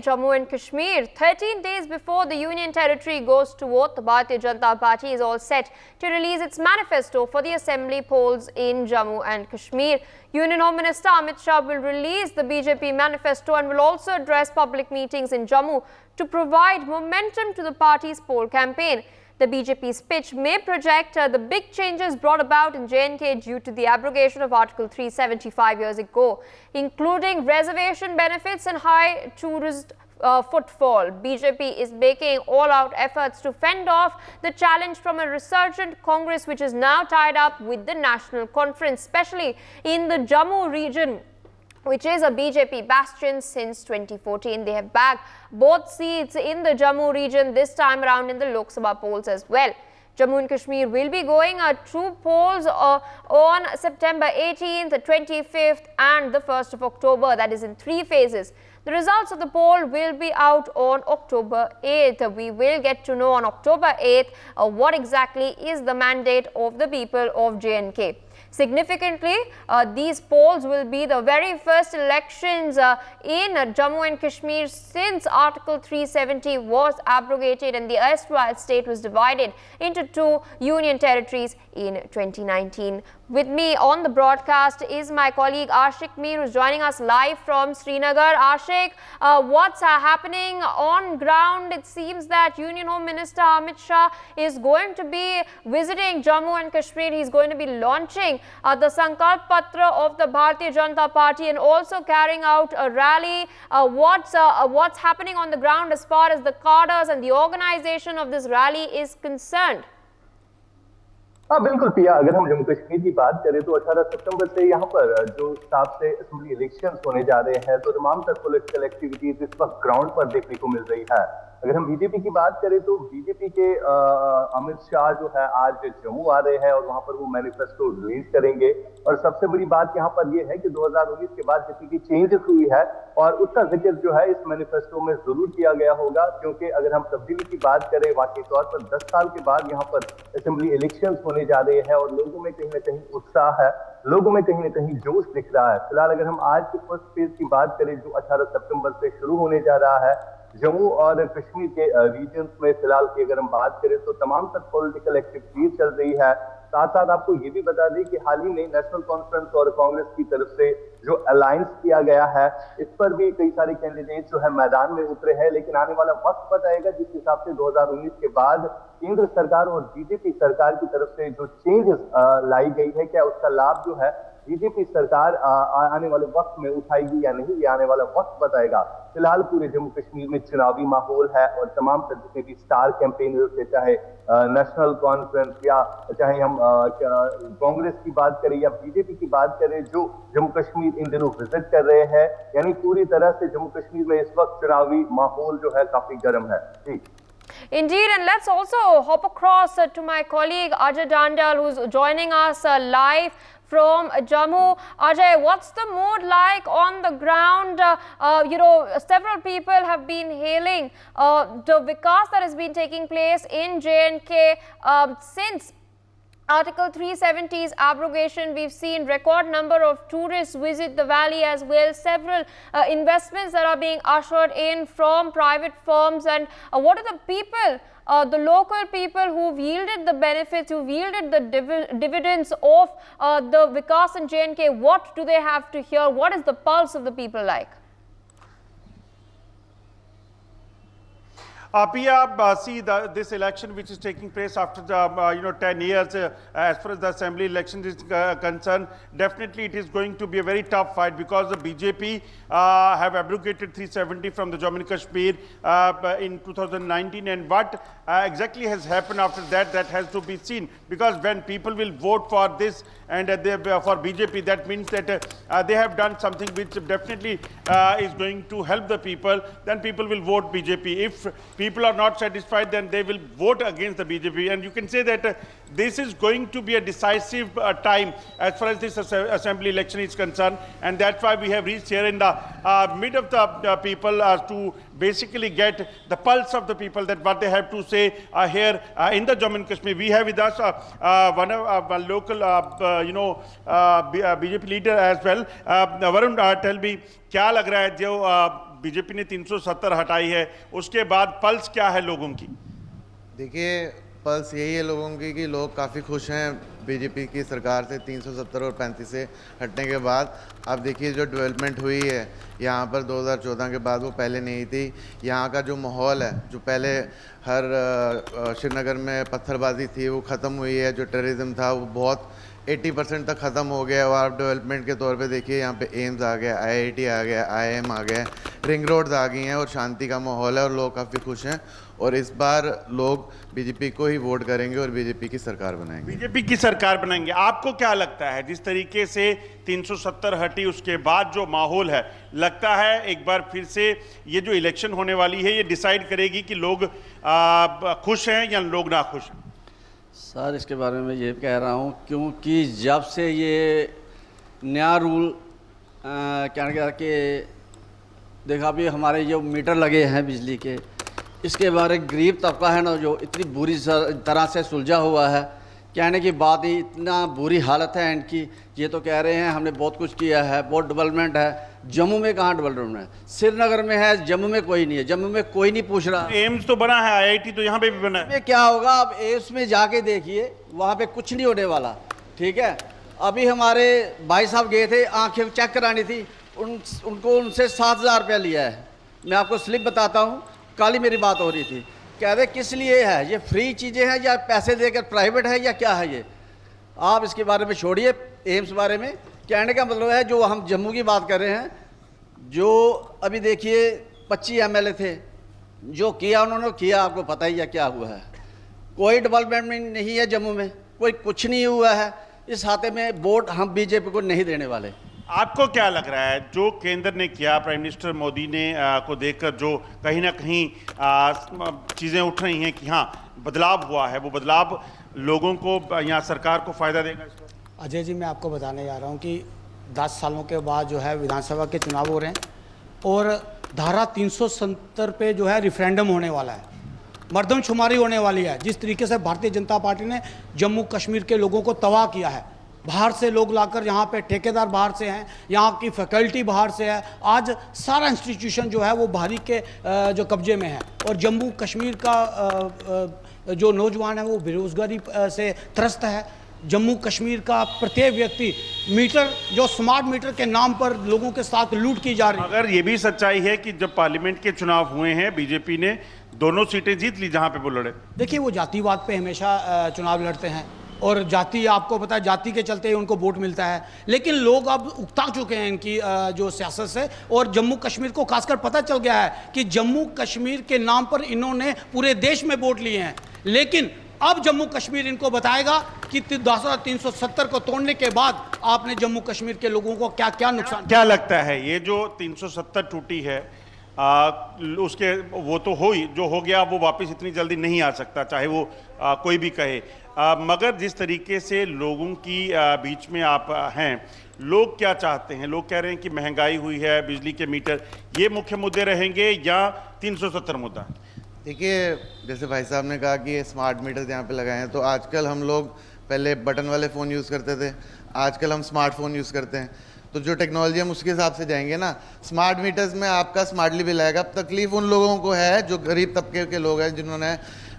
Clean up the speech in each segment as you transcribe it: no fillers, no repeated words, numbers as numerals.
Jammu and Kashmir. 13 days before the Union Territory goes to vote, the Bharatiya Janata Party is all set to release its manifesto for the assembly polls in Jammu and Kashmir. Union Home Minister Amit Shah will release the BJP manifesto and will also address public meetings in Jammu to provide momentum to the party's poll campaign. The BJP's pitch may project the big changes brought about in J&K due to the abrogation of Article 375 years ago, including reservation benefits and high tourist footfall. BJP is making all-out efforts to fend off the challenge from a resurgent Congress, which is now tied up with the National Conference, especially in the Jammu region, which is a BJP bastion since 2014. They have bagged both seats in the Jammu region this time around in the Lok Sabha polls as well. Jammu and Kashmir will be going to polls on September 18th, 25th and the 1st of October. That is in 3 phases. The results of the poll will be out on October 8th. We will get to know on October 8th what exactly is the mandate of the people of J&K. Significantly, these polls will be the very first elections in Jammu and Kashmir since Article 370 was abrogated and the erstwhile state was divided into 2 union territories in 2019. With me on the broadcast is my colleague Ashik Mir, who is joining us live from Srinagar. Ashik, what's happening on ground? It seems that Union Home Minister Amit Shah is going to be visiting Jammu and Kashmir. He's going to be launching the Sankalp Patra of the Bharatiya Janata Party and also carrying out a rally. What's happening on the ground as far as the cadres and the organization of this rally is concerned? हाँ बिल्कुल पिया, अगर हम जम्मू कश्मीर की बात करें तो 18 सितंबर से यहाँ पर जो हिसाब से असेंबली इलेक्शंस होने जा रहे हैं तो तमाम तर पॉलिटिकल एक्टिविटीज इस वक्त ग्राउंड पर देखने को मिल रही है। अगर हम बीजेपी की बात करें तो बीजेपी के अमित शाह जो है आज जम्मू आ रहे हैं और वहां पर वो मैनिफेस्टो रिलीज करेंगे। और सबसे बड़ी बात यहाँ पर ये है कि 2019 के बाद जितनी की चेंजेस हुई है और उसका जिक्र जो है इस मैनिफेस्टो में जरूर किया गया होगा, क्योंकि अगर हम तब्दीली की बात करें वाकई तौर पर 10 साल के बाद यहाँ पर असेंबली इलेक्शंस होने जा रहे हैं और लोगों में कहीं ना कहीं उत्साह है, लोगों में कहीं ना कहीं जोश दिख रहा है। फिलहाल अगर हम आज के फर्स्ट फेज की बात करें जो 18 सितंबर से शुरू होने जा रहा है जम्मू और कश्मीर के रीजन्स में, फिलहाल की अगर हम बात करें तो तमाम तक पॉलिटिकल एक्टिविटीज चल रही है। साथ साथ आपको ये भी बता दें कि हाल ही में नेशनल कॉन्फ्रेंस और कांग्रेस की तरफ से जो अलायंस किया गया है इस पर भी कई सारे कैंडिडेट जो है मैदान में उतरे हैं, लेकिन आने वाला वक्त बताएगा जिस हिसाब से 2019 के बाद केंद्र सरकार और बीजेपी सरकार की तरफ से जो चेंजेस लाई गई है, क्या उसका लाभ जो है बीजेपी सरकार आने वाले वक्त में उठाएगी या नहीं, ये आने वाला वक्त बताएगा। फिलहाल पूरे जम्मू कश्मीर में चुनावी माहौल है और तमाम जितने भी स्टार कैंपेनर्स थे, चाहे नेशनल कॉन्फ्रेंस या चाहे हम कांग्रेस की बात करें या बीजेपी की बात करें, जो जम्मू कश्मीर इन दिनों विजिट कर रहे हैं, यानी पूरी तरह से जम्मू कश्मीर में इस वक्त चुनावी माहौल जो है काफी गर्म है। जी Indeed, and let's also hop across to my colleague Ajay Dandal, who's joining us live from Jammu. Ajay, what's the mood like on the ground? Several people have been hailing the vikas that has been taking place in J&K since Article 370's abrogation. We've seen record number of tourists visit the valley as well, several investments that are being ushered in from private firms. And what are the people, the local people who've yielded the benefits, who've yielded the dividends of the Vikas in J&K, what do they have to hear? What is the pulse of the people like? Pia, see this election which is taking place after the 10 years as far as the assembly election is concerned, definitely it is going to be a very tough fight because the BJP have abrogated 370 from the Jammu and Kashmir in 2019, and what exactly has happened after that, that has to be seen, because when people will vote for this and for BJP, that means that they have done something which definitely is going to help the people, then people will vote BJP. If people are not satisfied, then they will vote against the BJP. And you can say that this is going to be a decisive time as far as this assembly election is concerned. And that's why we have reached here in the mid of the people to basically get the pulse of the people, that what they have to say here in the Jammu and Kashmir. We have with us one of our local, BJP leader as well. Varun, tell me, क्या लग रहा है जो BJP ने 370 हटाई है, उसके बाद पल्स क्या है लोगों की? देखिए, पल्स यही है लोगों की कि लोग काफ़ी खुश हैं बीजेपी की सरकार से 370 और 35 से हटने के बाद। अब देखिए जो डेवलपमेंट हुई है यहाँ पर 2014 के बाद, वो पहले नहीं थी। यहाँ का जो माहौल है, जो पहले हर श्रीनगर में पत्थरबाजी थी वो ख़त्म हुई है, जो टेररिज्म था वो बहुत 80% तक ख़त्म हो गया। और आप डेवलपमेंट के तौर पे देखिए यहाँ पे एम्स आ गया, IIT आ गया, IIM आ गया, रिंग रोड्स आ गई हैं और शांति का माहौल है और लोग काफ़ी खुश हैं। और इस बार लोग बीजेपी को ही वोट करेंगे और बीजेपी की सरकार बनाएंगे। बीजेपी की सरकार बनाएंगे। आपको क्या लगता है, जिस तरीके से 370 हटी उसके बाद जो माहौल है, लगता है एक बार फिर से ये जो इलेक्शन होने वाली है ये डिसाइड करेगी कि लोग खुश हैं या लोग ना खुश हैं? सर, इसके बारे में ये कह रहा हूँ क्योंकि जब से ये नया रूल क्या कहते कि देखा अभी हमारे जो मीटर लगे हैं बिजली के, इसके बारे गरीब तबका है ना जो इतनी बुरी तरह से सुलझा हुआ है, कहने की बात ही, इतना बुरी हालत है इनकी। ये तो कह रहे हैं हमने बहुत कुछ किया है, बहुत डेवलपमेंट है। जम्मू में कहाँ डेवलपमेंट है? श्रीनगर में है, जम्मू में कोई नहीं है। जम्मू में कोई नहीं पूछ रहा। एम्स तो बना है, IIT तो यहाँ पे भी बना है। क्या होगा अब एम्स में जाके देखिए, वहाँ पे कुछ नहीं होने वाला। ठीक है, अभी हमारे भाई साहब गए थे, आंखें चेक करानी थी, उनको उनसे 7,000 रुपया लिया है। मैं आपको स्लिप बताता हूँ, कल ही मेरी बात हो रही थी। कह रहे किस लिए है ये, फ्री चीज़ें हैं या पैसे देकर प्राइवेट है या क्या है ये? आप इसके बारे में छोड़िए, एम्स बारे में कहने का मतलब है जो हम जम्मू की बात कर रहे हैं, जो अभी देखिए 25 MLA थे, जो किया उन्होंने किया, आपको पता ही है क्या हुआ है। कोई डेवलपमेंट नहीं है जम्मू में, कोई कुछ नहीं हुआ है। इस हाथे में वोट हम बीजेपी को नहीं देने वाले। आपको क्या लग रहा है जो केंद्र ने किया, प्राइम मिनिस्टर मोदी ने को देखकर जो कहीं ना कहीं चीज़ें उठ रही हैं कि हाँ बदलाव हुआ है, वो बदलाव लोगों को यहाँ सरकार को फ़ायदा देगा इसको? अजय जी, मैं आपको बताने जा रहा हूँ कि 10 सालों के बाद जो है विधानसभा के चुनाव हो रहे हैं और धारा 370 पे जो है रेफरेंडम होने वाला है, मर्दमशुमारी होने वाली है। जिस तरीके से भारतीय जनता पार्टी ने जम्मू कश्मीर के लोगों को तबाह किया है, बाहर से लोग लाकर यहाँ पे ठेकेदार बाहर से हैं, यहाँ की फैकल्टी बाहर से है, आज सारा इंस्टीट्यूशन जो है वो बाहरी के जो कब्जे में है। और जम्मू कश्मीर का जो नौजवान है वो बेरोजगारी से त्रस्त है। जम्मू कश्मीर का प्रत्येक व्यक्ति मीटर, जो स्मार्ट मीटर के नाम पर लोगों के साथ लूट की जा रही है। अगर ये भी सच्चाई है कि जब पार्लियामेंट के चुनाव हुए हैं बीजेपी ने दोनों सीटें जीत ली जहां पे वो लड़े। देखिए, वो जातिवाद पे हमेशा चुनाव लड़ते हैं और जाति, आपको पता है, जाति के चलते ही उनको वोट मिलता है। लेकिन लोग अब उकता चुके हैं इनकी जो सियासत से, और जम्मू कश्मीर को खासकर पता चल गया है कि जम्मू कश्मीर के नाम पर इन्होंने पूरे देश में वोट लिए हैं। लेकिन अब जम्मू कश्मीर इनको बताएगा कि 370 को तोड़ने के बाद आपने जम्मू कश्मीर के लोगों को क्या क्या नुकसान। क्या लगता है ये जो 370 टूटी है उसके, वो तो हो ही, जो हो गया वो वापस इतनी जल्दी नहीं आ सकता, चाहे वो कोई भी कहे। मगर जिस तरीके से लोगों की बीच में आप हैं, लोग क्या चाहते हैं? लोग कह रहे हैं कि महंगाई हुई है, बिजली के मीटर, ये मुख्य मुद्दे रहेंगे या 370 मुद्दा? देखिए, जैसे भाई साहब ने कहा कि स्मार्ट मीटर्स यहाँ पे लगाए हैं, तो आजकल हम लोग पहले बटन वाले फ़ोन यूज़ करते थे, आजकल हम स्मार्टफोन यूज़ करते हैं। तो जो टेक्नोलॉजी हम उसके हिसाब से जाएंगे ना। स्मार्ट मीटर्स में आपका स्मार्टली बिल आएगा। अब तकलीफ उन लोगों को है जो गरीब तबके के लोग हैं, जिन्होंने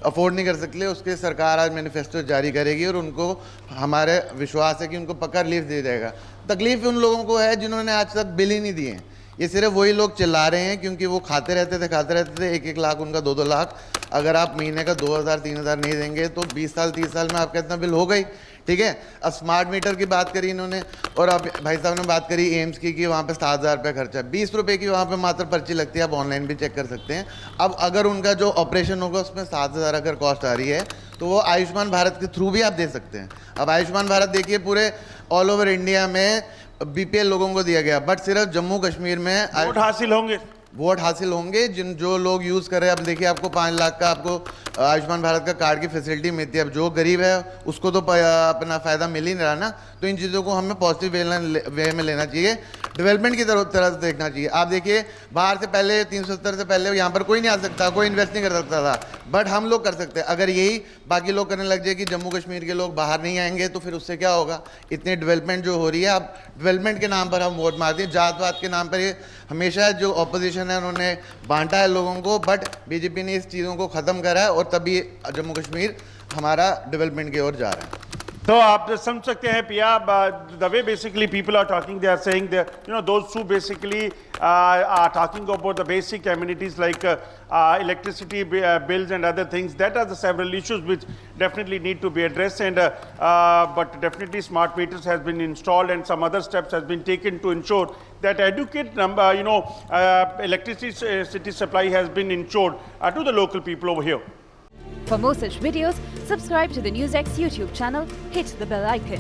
अफोर्ड नहीं कर सकते। उसके सरकार आज मैनिफेस्टो जारी करेगी और उनको हमारे विश्वास है कि उनको पक्का रिलीफ दिया जाएगा। तकलीफ उन लोगों को है जिन्होंने आज तक बिल ही नहीं दिए हैं। ये सिर्फ वही लोग चिल्ला रहे हैं क्योंकि वो खाते रहते थे 1-1 लाख उनका 2-2 लाख। अगर आप महीने का 2,000-3,000 नहीं देंगे तो 20 साल 30 साल में आपका इतना बिल हो गई। ठीक है, अब स्मार्ट मीटर की बात करी इन्होंने, और अब भाई साहब ने बात करी एम्स की कि वहाँ पे 7,000 रुपये खर्चा है। 20 रुपये की वहाँ पे मात्र पर्ची लगती है, आप ऑनलाइन भी चेक कर सकते हैं। अब अगर उनका जो ऑपरेशन होगा उसमें 7,000 अगर कॉस्ट आ रही है तो वो आयुष्मान भारत के थ्रू भी आप दे सकते हैं। अब आयुष्मान भारत देखिए पूरे ऑल ओवर इंडिया में BPL लोगों को दिया गया, बट सिर्फ जम्मू कश्मीर में वोट हासिल होंगे जो लोग यूज़ कर रहे हैं। अब देखिए, आपको 5 लाख का आपको आयुष्मान भारत का कार्ड की फैसिलिटी मिलती है। अब जो गरीब है उसको तो अपना फ़ायदा मिल ही नहीं रहा ना। तो इन चीज़ों को हमें पॉजिटिव वे में लेना चाहिए। डेवलपमेंट की तरफ देखना चाहिए। आप देखिए बाहर से पहले 370 से पहले यहाँ पर कोई नहीं आ सकता, कोई इन्वेस्ट नहीं कर सकता था, बट हम लोग कर सकते हैं। अगर यही बाकी लोग करने लग जाए कि जम्मू कश्मीर के लोग बाहर नहीं आएंगे तो फिर उससे क्या होगा। इतनी डेवलपमेंट जो हो रही है, अब डेवलपमेंट के नाम पर हम वोट मारते हैं, जातवाद के नाम पर ये हमेशा जो ऑपोजिशन है उन्होंने बांटा है लोगों को, बट बीजेपी ने इस चीज़ों को ख़त्म करा है और तभी जम्मू कश्मीर हमारा डेवलपमेंट की ओर जा रहा है। तो आप समझ सकते हैं पिया, the way basically people are talking, they are saying that, you know, those who basically are talking about the basic amenities like electricity bills and other things, that are the several issues which definitely need to be addressed, and but definitely smart meters has been installed and some other steps has been taken to ensure that adequate electricity supply has been ensured to the local people over here. For more such videos, subscribe to the NewsX YouTube channel, hit the bell icon.